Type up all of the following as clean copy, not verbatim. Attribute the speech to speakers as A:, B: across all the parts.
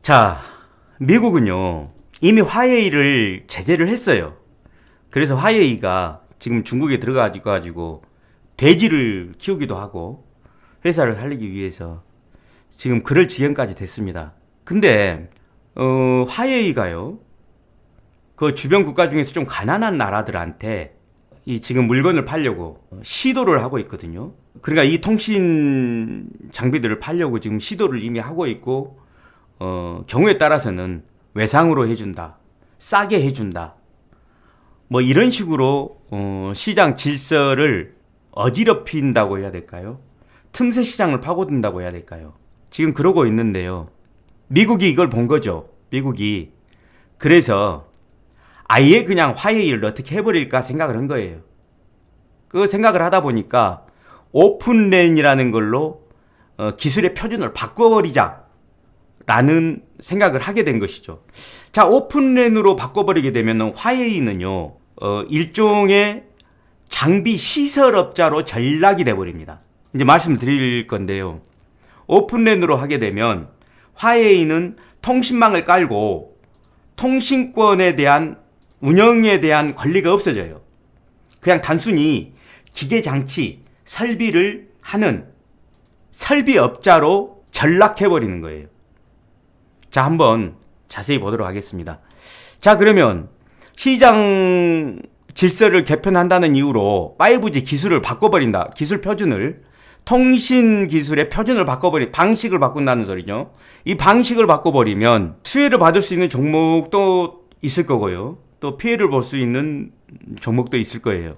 A: 자, 미국은요, 이미 화웨이를 제재를 했어요. 그래서 화웨이가 지금 중국에 들어가가지고 돼지를 키우기도 하고 회사를 살리기 위해서 지금 그럴 지경까지 됐습니다. 근데, 화웨이가요, 그 주변 국가 중에서 좀 가난한 나라들한테 이 지금 물건을 팔려고 시도를 하고 있거든요. 그러니까 이 통신 장비들을 팔려고 지금 시도를 이미 하고 있고, 경우에 따라서는 외상으로 해준다, 싸게 해준다, 뭐 이런 식으로 시장 질서를 어지럽힌다고 해야 될까요? 틈새 시장을 파고든다고 해야 될까요? 지금 그러고 있는데요. 미국이 이걸 본 거죠. 미국이. 그래서 아예 그냥 화웨이를 어떻게 해버릴까 생각을 한 거예요. 그 생각을 하다 보니까 오픈랜이라는 걸로 기술의 표준을 바꿔버리자 라는 생각을 하게 된 것이죠. 자, 오픈랜으로 바꿔버리게 되면 화웨이는요, 일종의 장비 시설업자로 전락이 돼버립니다. 이제 말씀을 드릴 건데요. 오픈랜으로 하게 되면 화웨이는 통신망을 깔고 통신권에 대한 운영에 대한 권리가 없어져요. 그냥 단순히 기계장치, 설비를 하는 설비업자로 전락해버리는 거예요. 자, 한번 자세히 보도록 하겠습니다. 자, 그러면 시장 질서를 개편한다는 이유로 5G 기술을 바꿔버린다. 기술 표준을, 통신 기술의 표준을 방식을 바꾼다는 소리죠. 이 방식을 바꿔버리면 수혜를 받을 수 있는 종목도 있을 거고요. 또 피해를 볼 수 있는 종목도 있을 거예요.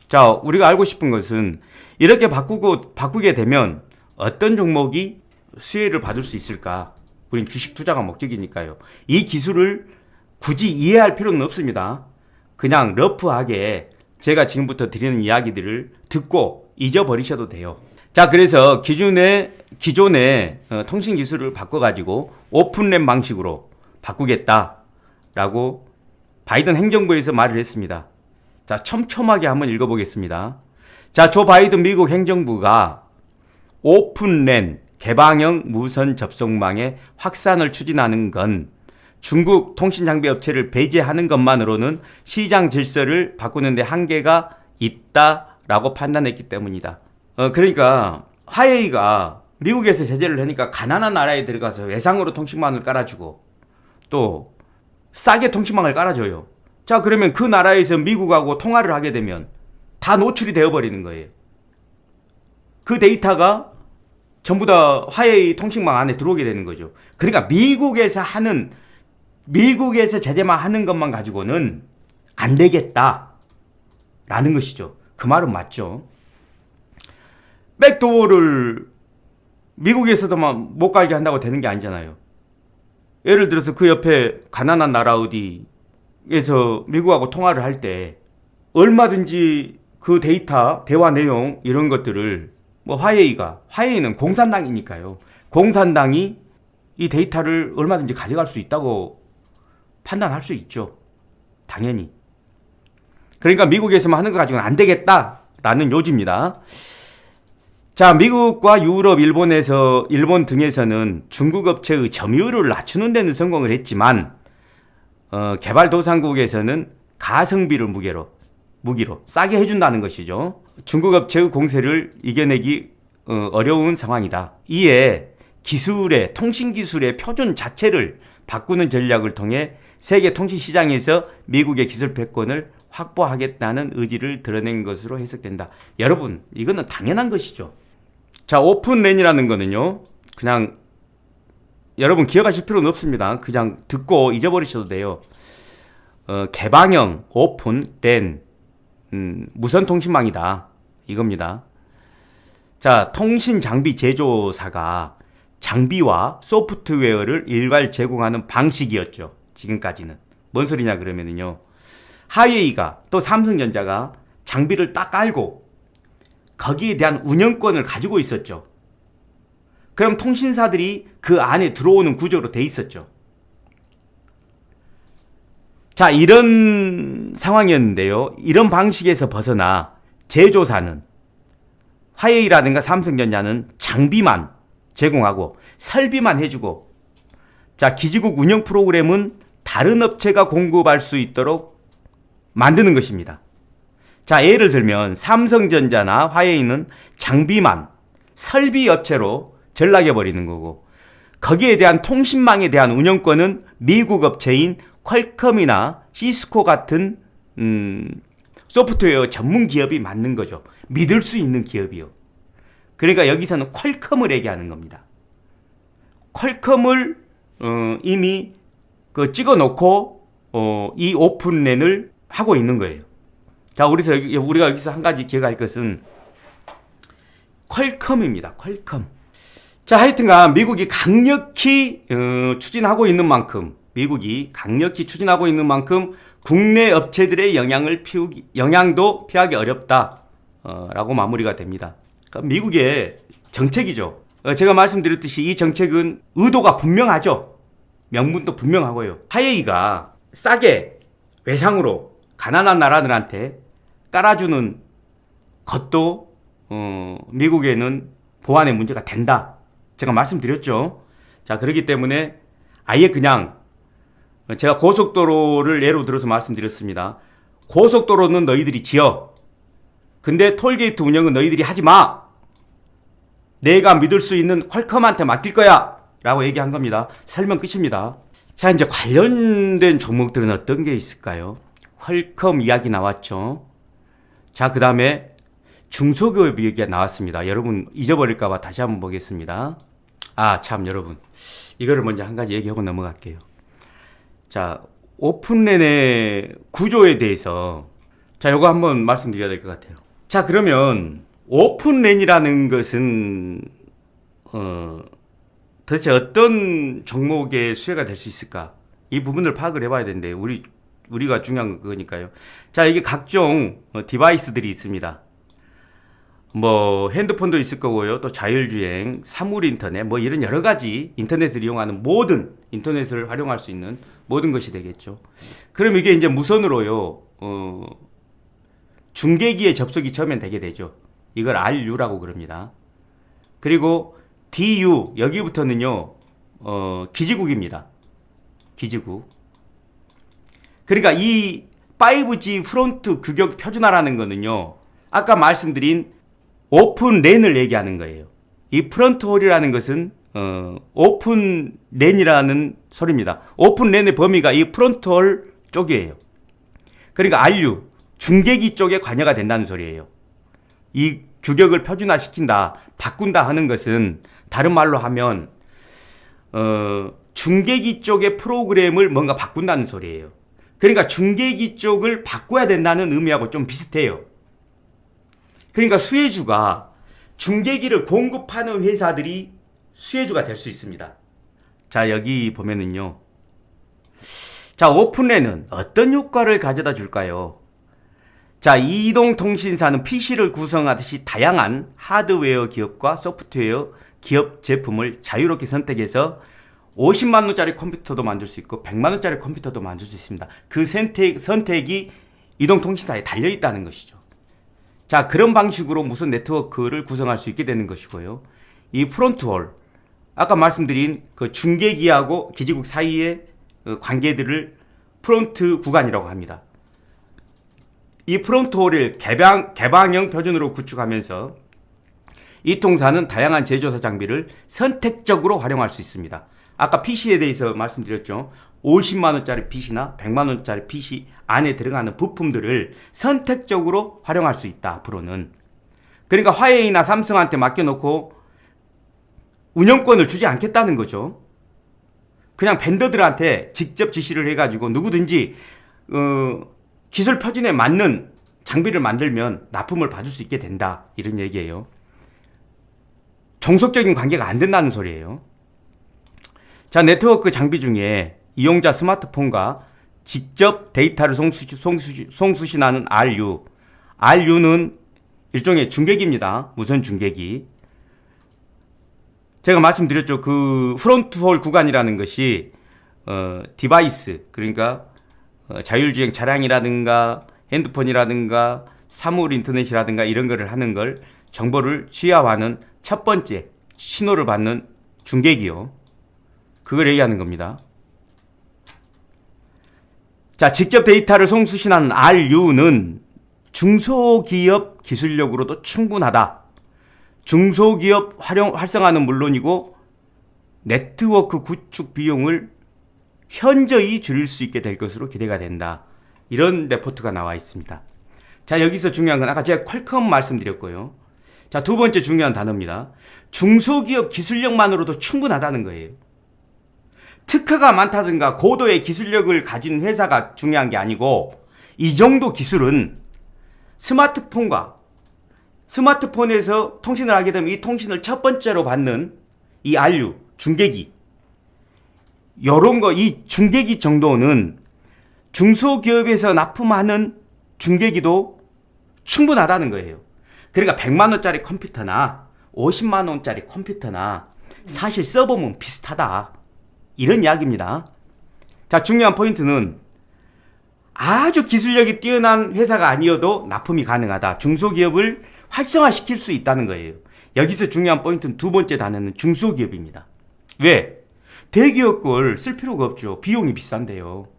A: 자, 우리가 알고 싶은 것은 이렇게 바꾸게 되면 어떤 종목이 수혜를 받을 수 있을까? 우린 주식 투자가 목적이니까요. 이 기술을 굳이 이해할 필요는 없습니다. 그냥 러프하게 제가 지금부터 드리는 이야기들을 듣고 잊어버리셔도 돼요. 자, 그래서 기존의 통신 기술을 바꿔가지고 오픈랜 방식으로 바꾸겠다라고 바이든 행정부에서 말을 했습니다. 자, 촘촘하게 한번 읽어보겠습니다. 자, 조 바이든 미국 행정부가 오픈랜 개방형 무선 접속망의 확산을 추진하는 건 중국 통신장비 업체를 배제하는 것만으로는 시장 질서를 바꾸는 데 한계가 있다라고 판단했기 때문이다. 그러니까 화웨이가 미국에서 제재를 하니까 가난한 나라에 들어가서 외상으로 통신망을 깔아주고 또 싸게 통신망을 깔아줘요. 자, 그러면 그 나라에서 미국하고 통화를 하게 되면 다 노출이 되어버리는 거예요. 그 데이터가 전부 다 화웨이 통신망 안에 들어오게 되는 거죠. 그러니까 미국에서 제재만 하는 것만 가지고는 안 되겠다라는 것이죠. 그 말은 맞죠. 백도어를 미국에서도만 못 깔게 한다고 되는 게 아니잖아요. 예를 들어서 그 옆에 가난한 나라 어디에서 미국하고 통화를 할 때 얼마든지 그 데이터, 대화 내용 이런 것들을 뭐 화웨이는 공산당이니까요. 공산당이 이 데이터를 얼마든지 가져갈 수 있다고 판단할 수 있죠. 당연히. 그러니까 미국에서만 하는 거 가지고는 안 되겠다라는 요지입니다. 자, 미국과 유럽, 일본 등에서는 중국 업체의 점유율을 낮추는 데는 성공을 했지만 개발도상국에서는 가성비를 무기로 싸게 해준다는 것이죠. 중국 업체의 공세를 이겨내기 어려운 상황이다. 이에 통신 기술의 표준 자체를 바꾸는 전략을 통해 세계 통신 시장에서 미국의 기술 패권을 확보하겠다는 의지를 드러낸 것으로 해석된다. 여러분, 이거는 당연한 것이죠. 자, 오픈랜이라는 거는요, 그냥 여러분 기억하실 필요는 없습니다. 그냥 듣고 잊어버리셔도 돼요. 개방형 오픈랜 무선 통신망이다, 이겁니다. 자, 통신 장비 제조사가 장비와 소프트웨어를 일괄 제공하는 방식이었죠. 지금까지는. 뭔 소리냐 그러면은요, 화웨이가 또 삼성전자가 장비를 딱 깔고 거기에 대한 운영권을 가지고 있었죠. 그럼 통신사들이 그 안에 들어오는 구조로 돼 있었죠. 자, 이런 상황이었는데요. 이런 방식에서 벗어나 제조사는 화웨이라든가 삼성전자는 장비만 제공하고 설비만 해주고 자, 기지국 운영 프로그램은 다른 업체가 공급할 수 있도록 만드는 것입니다. 자, 예를 들면 삼성전자나 화웨이는 장비만 설비 업체로 전락해버리는 거고, 거기에 대한 통신망에 대한 운영권은 미국 업체인 퀄컴이나 시스코 같은 소프트웨어 전문 기업이 맡는 거죠. 믿을 수 있는 기업이요. 그러니까 여기서는 퀄컴을 얘기하는 겁니다. 퀄컴을 이미 찍어놓고 이 오픈랜을 하고 있는 거예요. 자, 우리가 여기서 한 가지 기억할 것은 퀄컴입니다. 퀄컴. 자, 하여튼간 미국이 강력히 추진하고 있는 만큼 국내 업체들의 영향도 피하기 어렵다 라고 마무리가 됩니다. 그러니까 미국의 정책이죠. 제가 말씀드렸듯이 이 정책은 의도가 분명하죠. 명분도 분명하고요. 화웨이가 싸게 외상으로 가난한 나라들한테 깔아주는 것도 미국에는 보안의 문제가 된다. 제가 말씀드렸죠. 자, 그렇기 때문에 아예 그냥 제가 고속도로를 예로 들어서 말씀드렸습니다. 고속도로는 너희들이 지어. 근데 톨게이트 운영은 너희들이 하지 마. 내가 믿을 수 있는 퀄컴한테 맡길 거야. 라고 얘기한 겁니다. 설명 끝입니다. 자, 이제 관련된 종목들은 어떤 게 있을까요? 퀄컴 이야기 나왔죠. 자, 그 다음에 중소기업 얘기가 나왔습니다. 여러분 잊어버릴까봐 다시 한번 보겠습니다. 아, 참, 여러분. 이거를 먼저 한 가지 얘기하고 넘어갈게요. 자, 오픈랜의 구조에 대해서 요거 한번 말씀드려야 될 것 같아요. 자, 그러면 오픈랜이라는 것은 도대체 어떤 종목의 수혜가 될 수 있을까? 이 부분을 파악을 해봐야 되는데 우리가 중요한 건 그거니까요. 자, 이게 각종 디바이스들이 있습니다. 뭐 핸드폰도 있을 거고요. 또 자율주행, 사물인터넷, 뭐 이런 여러 가지 인터넷을 이용하는 인터넷을 활용할 수 있는 모든 것이 되겠죠. 그럼 이게 이제 무선으로요. 중계기에 접속이 처음엔 되게 되죠. 이걸 RU라고 그럽니다. 그리고 DU 여기부터는요. 기지국입니다. 기지국. 그러니까 이 5G 프론트 규격 표준화라는 거는요. 아까 말씀드린 오픈랜을 얘기하는 거예요. 이 프론트홀이라는 것은 오픈랜이라는 소리입니다. 오픈랜의 범위가 이 프론트홀 쪽이에요. 그러니까 RU 중계기 쪽에 관여가 된다는 소리예요. 이 규격을 표준화시킨다, 바꾼다 하는 것은 다른 말로 하면 중계기 쪽의 프로그램을 뭔가 바꾼다는 소리예요. 그러니까 중계기 쪽을 바꿔야 된다는 의미하고 좀 비슷해요. 그러니까 수혜주가 중계기를 공급하는 회사들이 수혜주가 될 수 있습니다. 자, 여기 보면은요. 자, 오픈랜은 어떤 효과를 가져다 줄까요? 자, 이동통신사는 PC를 구성하듯이 다양한 하드웨어 기업과 소프트웨어 기업 제품을 자유롭게 선택해서 50만 원짜리 컴퓨터도 만들 수 있고 100만 원짜리 컴퓨터도 만들 수 있습니다. 그 선택이 이동통신사에 달려 있다는 것이죠. 자, 그런 방식으로 무선 네트워크를 구성할 수 있게 되는 것이고요. 이 프론트홀, 아까 말씀드린 그 중계기하고 기지국 사이의 관계들을 프론트 구간이라고 합니다. 이 프론트홀을 개방형 표준으로 구축하면서 이 통사는 다양한 제조사 장비를 선택적으로 활용할 수 있습니다. 아까 PC에 대해서 말씀드렸죠. 50만원짜리 PC나 100만원짜리 PC 안에 들어가는 부품들을 선택적으로 활용할 수 있다, 앞으로는. 그러니까 화웨이나 삼성한테 맡겨놓고 운영권을 주지 않겠다는 거죠. 그냥 벤더들한테 직접 지시를 해가지고 누구든지 기술 표준에 맞는 장비를 만들면 납품을 받을 수 있게 된다, 이런 얘기예요. 종속적인 관계가 안 된다는 소리예요. 자, 네트워크 장비 중에 이용자 스마트폰과 직접 데이터를 송수신하는 RU는 일종의 중계기입니다. 무선 중계기. 제가 말씀드렸죠. 그 프론트홀 구간이라는 것이 디바이스, 그러니까 자율주행 차량이라든가 핸드폰이라든가 사물 인터넷이라든가 이런 거를 하는 걸 정보를 취합하는 첫 번째 신호를 받는 중계기요. 그걸 얘기하는 겁니다. 자, 직접 데이터를 송수신하는 RU는 중소기업 기술력으로도 충분하다. 중소기업 활성화는 물론이고 네트워크 구축 비용을 현저히 줄일 수 있게 될 것으로 기대가 된다. 이런 레포트가 나와 있습니다. 자, 여기서 중요한 건 아까 제가 퀄컴 말씀드렸고요. 자, 두 번째 중요한 단어입니다. 중소기업 기술력만으로도 충분하다는 거예요. 특허가 많다든가 고도의 기술력을 가진 회사가 중요한 게 아니고 이 정도 기술은 스마트폰에서 통신을 하게 되면 이 통신을 첫 번째로 받는 이 RU, 중계기 요런 거, 이 중계기 정도는 중소기업에서 납품하는 중계기도 충분하다는 거예요. 그러니까 100만 원짜리 컴퓨터나 50만 원짜리 컴퓨터나 사실 써보면 비슷하다. 이런 이야기입니다. 자, 중요한 포인트는 아주 기술력이 뛰어난 회사가 아니어도 납품이 가능하다. 중소기업을 활성화시킬 수 있다는 거예요. 여기서 중요한 포인트는 두 번째 단어는 중소기업입니다. 왜? 대기업 걸 쓸 필요가 없죠. 비용이 비싼데요.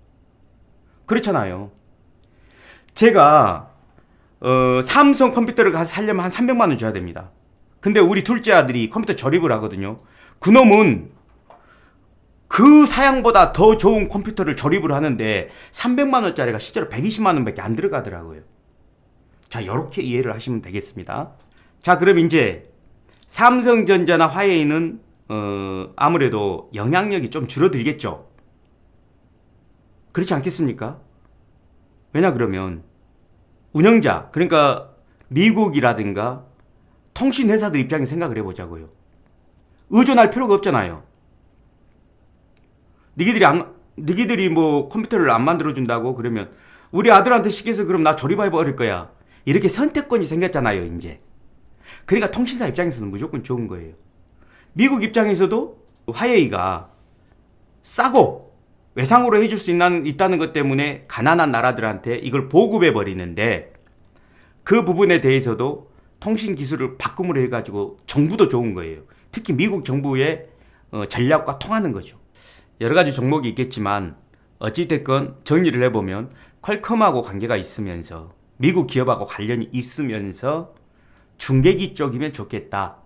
A: 그렇잖아요. 제가 삼성 컴퓨터를 가서 살려면 한 300만 원 줘야 됩니다. 근데 우리 둘째 아들이 컴퓨터 조립을 하거든요. 그놈은 그 사양보다 더 좋은 컴퓨터를 조립을 하는데 300만 원짜리가 실제로 120만 원밖에 안 들어가더라고요. 자, 이렇게 이해를 하시면 되겠습니다. 자, 그럼 이제 삼성전자나 화웨이는 아무래도 영향력이 좀 줄어들겠죠. 그렇지 않겠습니까? 왜냐 그러면 운영자, 그러니까 미국이라든가 통신회사들 입장에 생각을 해보자고요. 의존할 필요가 없잖아요. 니기들이 뭐 컴퓨터를 안 만들어준다고 그러면 우리 아들한테 시켜서 그럼 나 조립해 버릴 거야. 이렇게 선택권이 생겼잖아요, 이제. 그러니까 통신사 입장에서는 무조건 좋은 거예요. 미국 입장에서도 화웨이가 싸고 외상으로 해줄 수 있다는 것 때문에 가난한 나라들한테 이걸 보급해 버리는데 그 부분에 대해서도 통신 기술을 바꿈으로 해가지고 정부도 좋은 거예요. 특히 미국 정부의 전략과 통하는 거죠. 여러 가지 종목이 있겠지만 어찌됐건 정리를 해보면 퀄컴하고 관계가 있으면서 미국 기업하고 관련이 있으면서 중계기 쪽이면 좋겠다.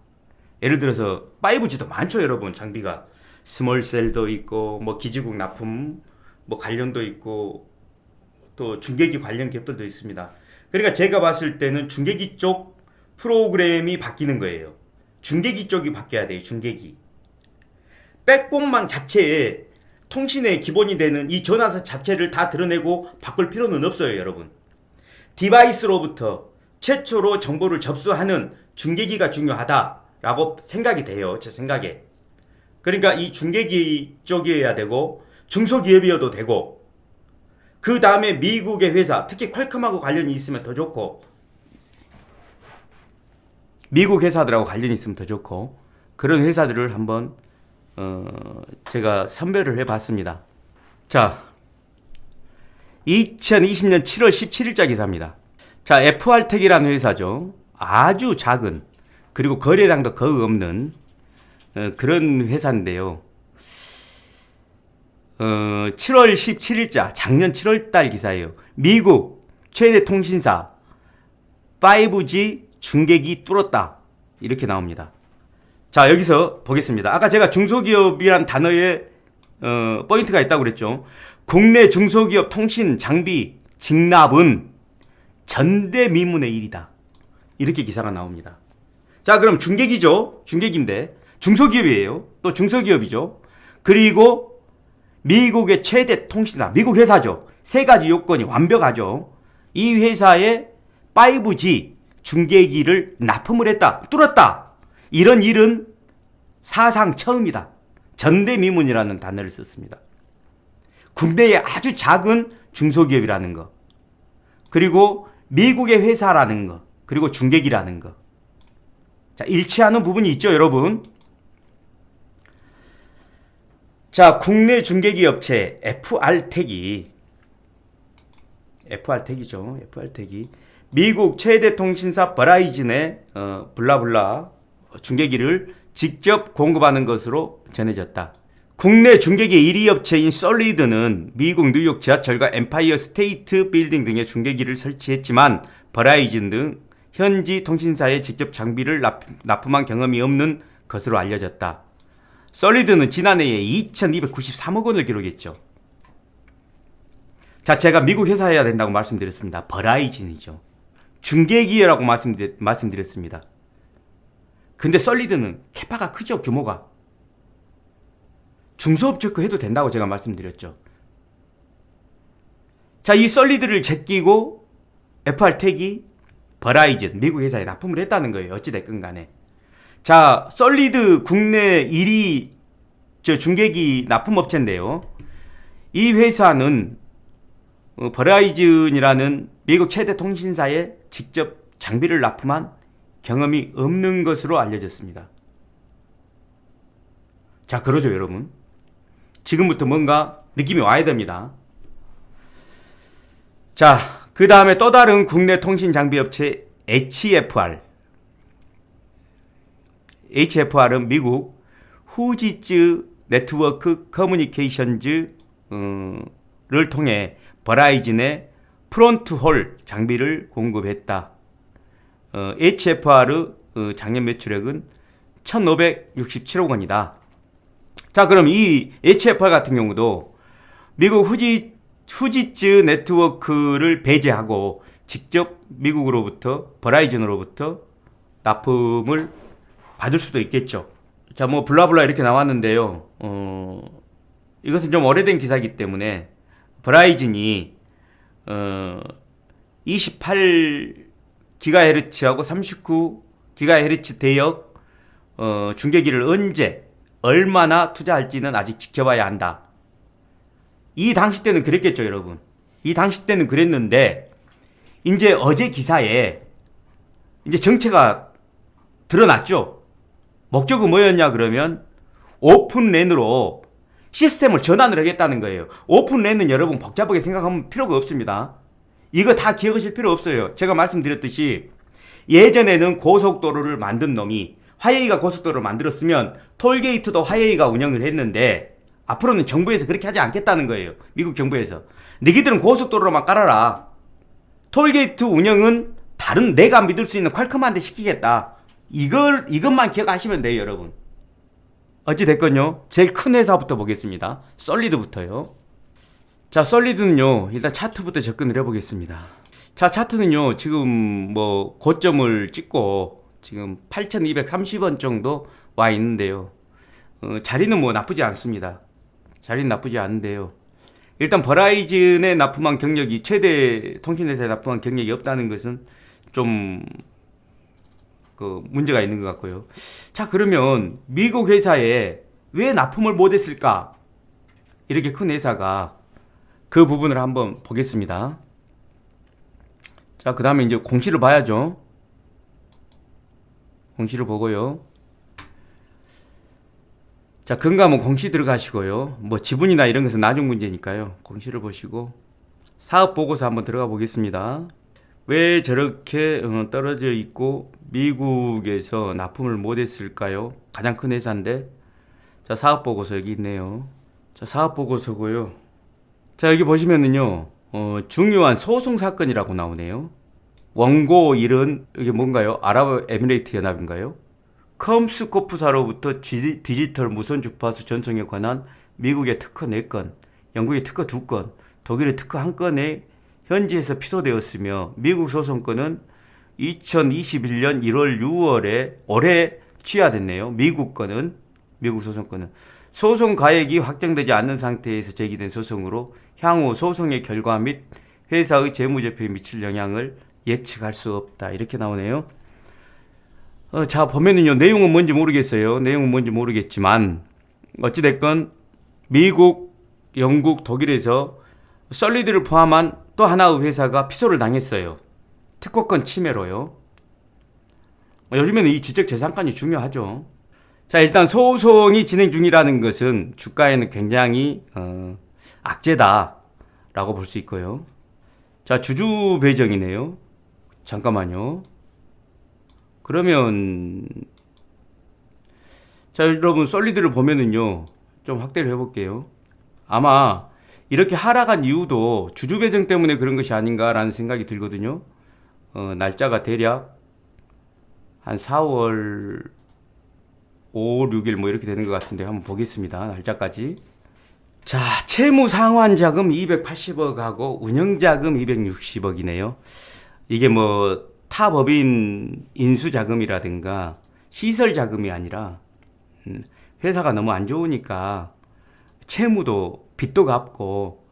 A: 예를 들어서 5G도 많죠, 여러분. 장비가 스몰셀도 있고 뭐 기지국 납품 뭐 관련도 있고 또 중계기 관련 기업들도 있습니다. 그러니까 제가 봤을 때는 중계기 쪽 프로그램이 바뀌는 거예요. 중계기 쪽이 바뀌어야 돼요. 중계기. 백본망 자체에 통신의 기본이 되는 이 전화사 자체를 다 드러내고 바꿀 필요는 없어요, 여러분. 디바이스로부터 최초로 정보를 접수하는 중계기가 중요하다라고 생각이 돼요, 제 생각에. 그러니까 이 중계기 쪽이어야 되고 중소기업이어도 되고 그 다음에 미국의 회사, 특히 퀄컴하고 관련이 있으면 더 좋고 미국 회사들하고 관련이 있으면 더 좋고 그런 회사들을 한번 제가 선별을 해봤습니다. 자, 2020년 7월 17일자 기사입니다. 자, FR텍이라는 회사죠. 아주 작은 그리고 거래량도 거의 없는 그런 회사인데요. 7월 17일자 작년 7월달 기사예요. 미국 최대 통신사 5G 중계기 뚫었다. 이렇게 나옵니다. 자, 여기서 보겠습니다. 아까 제가 중소기업이란 단어에 포인트가 있다고 그랬죠. 국내 중소기업 통신 장비 직납은 전대미문의 일이다. 이렇게 기사가 나옵니다. 자, 그럼 중계기죠. 중계기인데 중소기업이에요. 또 중소기업이죠. 그리고 미국의 최대 통신사, 미국 회사죠. 세 가지 요건이 완벽하죠. 이 회사에 5G 중계기를 납품을 했다. 뚫었다. 이런 일은 사상 처음이다. 전대미문이라는 단어를 썼습니다. 국내에 아주 작은 중소기업이라는 거. 그리고 미국의 회사라는 거. 그리고 중계기라는 거. 자, 일치하는 부분이 있죠, 여러분. 자, 국내 중계기 업체 FR텍이죠. FR텍이 미국 최대 통신사 버라이즌의 블라블라 중계기를 직접 공급하는 것으로 전해졌다. 국내 중개계 1위 업체인 솔리드는 미국 뉴욕 지하철과 엠파이어 스테이트 빌딩 등의 중개기를 설치했지만 버라이즌 등 현지 통신사에 직접 장비를 납품한 경험이 없는 것으로 알려졌다. 솔리드는 지난해에 2,293억 원을 기록했죠. 자, 제가 미국 회사여야 된다고 말씀드렸습니다. 버라이즌이죠. 중개기라고 말씀드렸습니다. 근데 솔리드는 캐파가 크죠, 규모가. 중소업체 거 해도 된다고 제가 말씀드렸죠. 자, 이 솔리드를 제끼고 FR텍이 버라이즌, 미국 회사에 납품을 했다는 거예요. 어찌됐건 간에. 자, 솔리드 국내 1위 중개기 납품업체인데요. 이 회사는 버라이즌이라는 미국 최대 통신사에 직접 장비를 납품한 경험이 없는 것으로 알려졌습니다. 자, 그러죠, 여러분. 지금부터 뭔가 느낌이 와야 됩니다. 자, 그 다음에 또 다른 국내 통신 장비 업체 HFR. HFR은 미국 후지츠 네트워크 커뮤니케이션즈를 통해 버라이즌의 프론트홀 장비를 공급했다. HFR 작년 매출액은 1,567억 원이다. 자, 그럼 이 HFR 같은 경우도 미국 후지츠 네트워크를 배제하고 직접 미국으로부터 버라이즌으로부터 납품을 받을 수도 있겠죠. 자, 뭐 블라블라 이렇게 나왔는데요. 이것은 좀 오래된 기사이기 때문에 버라이즌이 28GHz하고 39GHz 대역 중계기를 언제 얼마나 투자할지는 아직 지켜봐야 한다. 이 당시 때는 그랬겠죠, 여러분. 이 당시 때는 그랬는데 이제 어제 기사에 이제 정체가 드러났죠. 목적은 뭐였냐 그러면 오픈랜으로 시스템을 전환을 하겠다는 거예요. 오픈랜은 여러분 복잡하게 생각하면 필요가 없습니다. 이거 다 기억하실 필요 없어요. 제가 말씀드렸듯이 예전에는 고속도로를 만든 놈이 화웨이가 고속도로를 만들었으면 톨게이트도 화웨이가 운영을 했는데 앞으로는 정부에서 그렇게 하지 않겠다는 거예요. 미국 정부에서. 너희들은 고속도로만 깔아라. 톨게이트 운영은 다른 내가 믿을 수 있는 퀄컴한테 시키겠다. 이것만 기억하시면 돼요, 여러분. 어찌됐건요. 제일 큰 회사부터 보겠습니다. 솔리드부터요. 자, 솔리드는요. 일단 차트부터 접근을 해보겠습니다. 자, 차트는요. 지금 뭐 고점을 찍고 지금 8,230원 정도 와 있는데요. 자리는 뭐 나쁘지 않습니다. 자리는 나쁘지 않은데요. 일단 버라이즌에 납품한 경력이 최대 통신회사에 납품한 경력이 없다는 것은 좀 문제가 있는 것 같고요. 자, 그러면 미국 회사에 왜 납품을 못했을까? 이렇게 큰 회사가 그 부분을 한번 보겠습니다. 자, 그 다음에 이제 공시를 봐야죠. 공시를 보고요. 자, 금감은 공시 들어가시고요. 뭐 지분이나 이런 것은 나중 문제니까요. 공시를 보시고 사업 보고서 한번 들어가 보겠습니다. 왜 저렇게 떨어져 있고 미국에서 납품을 못했을까요? 가장 큰 회사인데. 자, 사업 보고서 여기 있네요. 자, 사업 보고서고요. 자, 여기 보시면은요. 중요한 소송 사건이라고 나오네요. 원고 일은 이게 뭔가요? 아랍에미레이트 연합인가요? 컴스코프사로부터 디지털 무선 주파수 전송에 관한 미국의 특허 4건, 영국의 특허 2건, 독일의 특허 1건에 현지에서 피소되었으며 미국 소송권은 2021년 1월 6월에 올해 취하됐네요. 미국 소송권은 소송 가액이 확정되지 않는 상태에서 제기된 소송으로 향후 소송의 결과 및 회사의 재무제표에 미칠 영향을 예측할 수 없다. 이렇게 나오네요. 자, 보면은요, 내용은 뭔지 모르겠지만 어찌됐건 미국, 영국, 독일에서 솔리드를 포함한 또 하나의 회사가 피소를 당했어요. 특허권 침해로요. 요즘에는 이 지적재산권이 중요하죠. 자, 일단 소송이 진행 중이라는 것은 주가에는 굉장히 악재다라고 볼 수 있고요. 자, 주주 배정이네요. 잠깐만요. 그러면 자, 여러분 솔리드를 보면은요, 좀 확대를 해볼게요. 아마 이렇게 하락한 이유도 주주 배정 때문에 그런 것이 아닌가라는 생각이 들거든요. 날짜가 대략 한 4월 5, 6일 뭐 이렇게 되는 것 같은데 한번 보겠습니다. 날짜까지. 자, 채무 상환 자금 280억하고 운영 자금 260억이네요. 이게 뭐 타 법인 인수 자금이라든가 시설 자금이 아니라 회사가 너무 안 좋으니까 채무도 빚도 갚고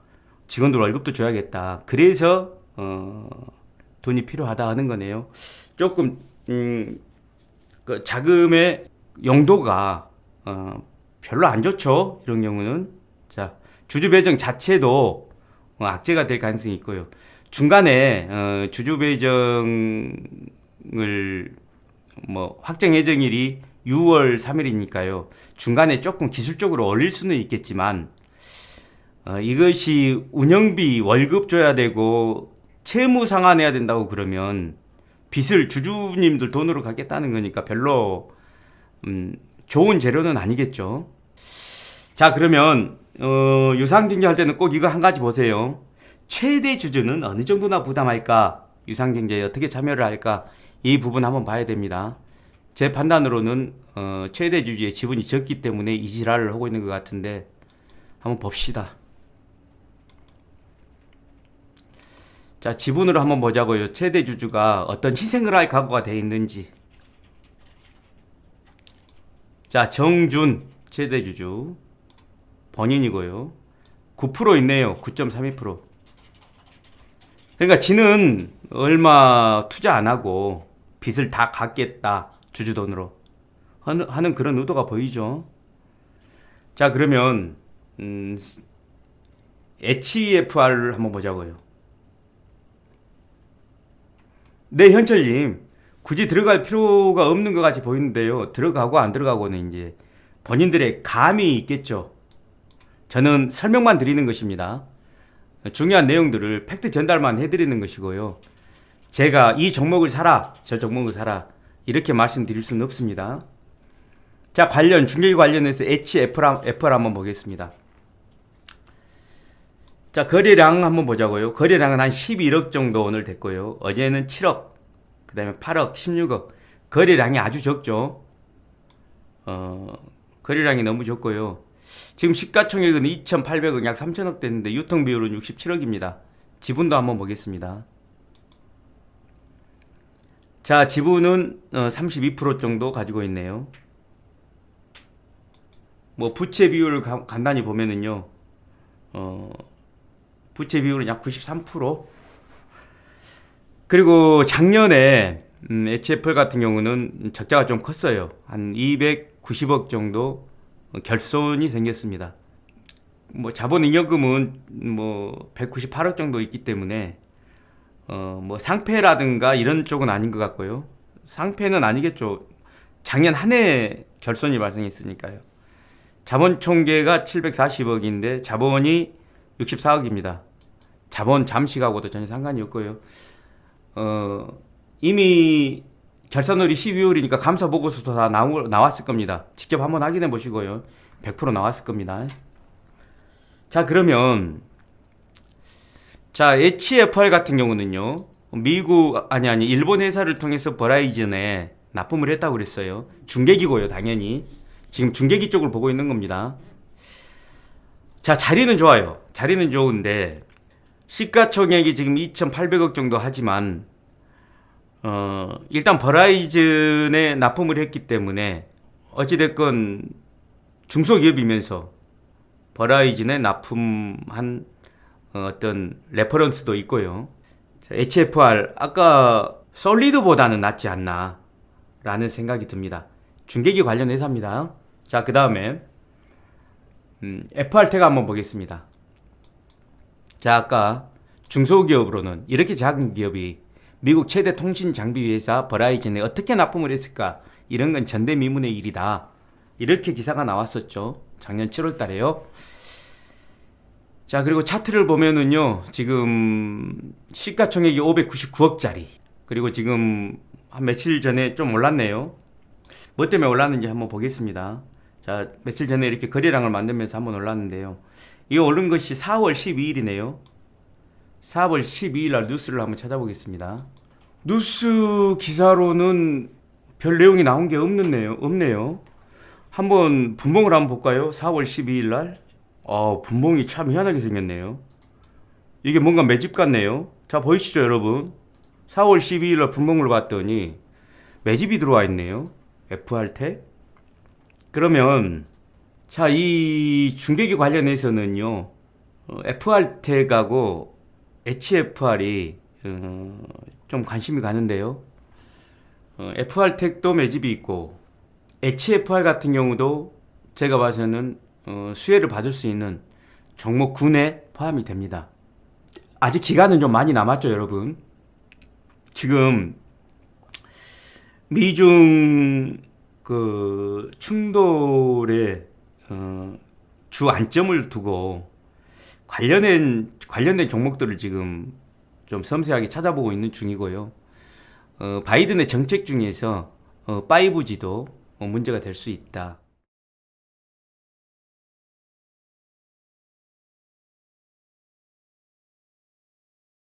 A: 직원들 월급도 줘야겠다. 그래서 돈이 필요하다 하는 거네요. 조금 그 자금의 용도가 별로 안 좋죠. 이런 경우는. 자, 주주 배정 자체도 악재가 될 가능성이 있고요. 중간에 주주 배정을 뭐 확정 예정일이 6월 3일이니까요. 중간에 조금 기술적으로 어릴 수는 있겠지만 이것이 운영비 월급 줘야 되고 채무 상환해야 된다고 그러면 빚을 주주님들 돈으로 갚겠다는 거니까 별로 좋은 재료는 아니겠죠. 자, 그러면 유상증자 할 때는 꼭 이거 한 가지 보세요. 최대 주주는 어느 정도나 부담할까? 유상증자에 어떻게 참여를 할까? 이 부분 한번 봐야 됩니다. 제 판단으로는 최대 주주의 지분이 적기 때문에 이 지랄을 하고 있는 것 같은데 한번 봅시다. 자, 지분으로 한번 보자고요. 최대 주주가 어떤 희생을 할 각오가 돼 있는지. 자, 정준 최대 주주 본인이고요. 9% 있네요. 9.32%. 그러니까 지는 얼마 투자 안 하고 빚을 다 갚겠다. 주주 돈으로 하는 그런 의도가 보이죠. 자, 그러면 HEFR을 한번 보자고요. 네, 현철님, 굳이 들어갈 필요가 없는 것 같이 보이는데요. 들어가고 안 들어가고는 이제 본인들의 감이 있겠죠. 저는 설명만 드리는 것입니다. 중요한 내용들을 팩트 전달만 해드리는 것이고요. 제가 이 종목을 사라, 저 종목을 사라 이렇게 말씀드릴 수는 없습니다. 자, 중계기 관련해서 HFR 한번 보겠습니다. 자, 거래량 한번 보자고요. 거래량은 한 11억 정도 오늘 됐고요. 어제는 7억, 그 다음에 8억, 16억. 거래량이 아주 적죠. 거래량이 너무 적고요. 지금 시가총액은 2,800억, 약 3천억 됐는데 유통비율은 67억입니다. 지분도 한번 보겠습니다. 자, 지분은 32% 정도 가지고 있네요. 뭐 부채 비율을 간단히 보면은요. 부채 비율은 약 93%. 그리고 작년에 HFR 같은 경우는 적자가 좀 컸어요. 한 290억 정도 결손이 생겼습니다. 뭐 자본잉여금은 뭐 198억 정도 있기 때문에 뭐 상패라든가 이런 쪽은 아닌 것 같고요. 상패는 아니겠죠. 작년 한 해 결손이 발생했으니까요. 자본 총계가 740억인데 자본이 64억입니다. 자본 잠식하고도 전혀 상관이 없고요. 이미 결산월이 12월이니까 감사 보고서도 다 나왔을 겁니다. 직접 한번 확인해 보시고요. 100% 나왔을 겁니다. 자, 그러면 자, HFR 같은 경우는요. 일본 회사를 통해서 버라이즌에 납품을 했다고 그랬어요. 중개기고요, 당연히. 지금 중개기 쪽을 보고 있는 겁니다. 자, 자리는 좋아요. 자리는 좋은데 시가총액이 지금 2,800억 정도 하지만 일단 버라이즌에 납품을 했기 때문에 어찌됐건 중소기업이면서 버라이즌에 납품한 어떤 레퍼런스도 있고요. 자, HFR 아까 솔리드보다는 낫지 않나 라는 생각이 듭니다. 중개기 관련 회사입니다. 자, 그 다음에 FRT가 한번 보겠습니다. 자, 아까 중소기업으로는 이렇게 작은 기업이 미국 최대 통신 장비 회사 버라이즌에 어떻게 납품을 했을까? 이런 건 전대미문의 일이다. 이렇게 기사가 나왔었죠. 작년 7월 달에요. 자, 그리고 차트를 보면은요. 지금 시가총액이 599억짜리. 그리고 지금 한 며칠 전에 좀 올랐네요. 뭐 때문에 올랐는지 한번 보겠습니다. 자, 자, 며칠 전에 이렇게 거래량을 만들면서 한번 올랐는데요. 이 오른 것이 4월 12일이네요. 4월 12일 날 뉴스를 한번 찾아보겠습니다. 뉴스 기사로는 별 내용이 나온 게 없네요. 한번 분봉을 한번 볼까요? 4월 12일 날. 분봉이 참 희한하게 생겼네요. 이게 뭔가 매집 같네요. 자, 보이시죠, 여러분? 4월 12일 날 분봉을 봤더니 매집이 들어와 있네요. FR텍. 그러면 자, 이 중계기 관련해서는요. FR텍하고 HFR이 좀 관심이 가는데요. FR텍도 매집이 있고 HFR 같은 경우도 제가 봐서는 수혜를 받을 수 있는 종목 군에 포함이 됩니다. 아직 기간은 좀 많이 남았죠, 여러분. 지금 미중 그 충돌의 주 안점을 두고 관련된 종목들을 지금 좀 섬세하게 찾아보고 있는 중이고요. 바이든의 정책 중에서 5G도 문제가 될 수 있다.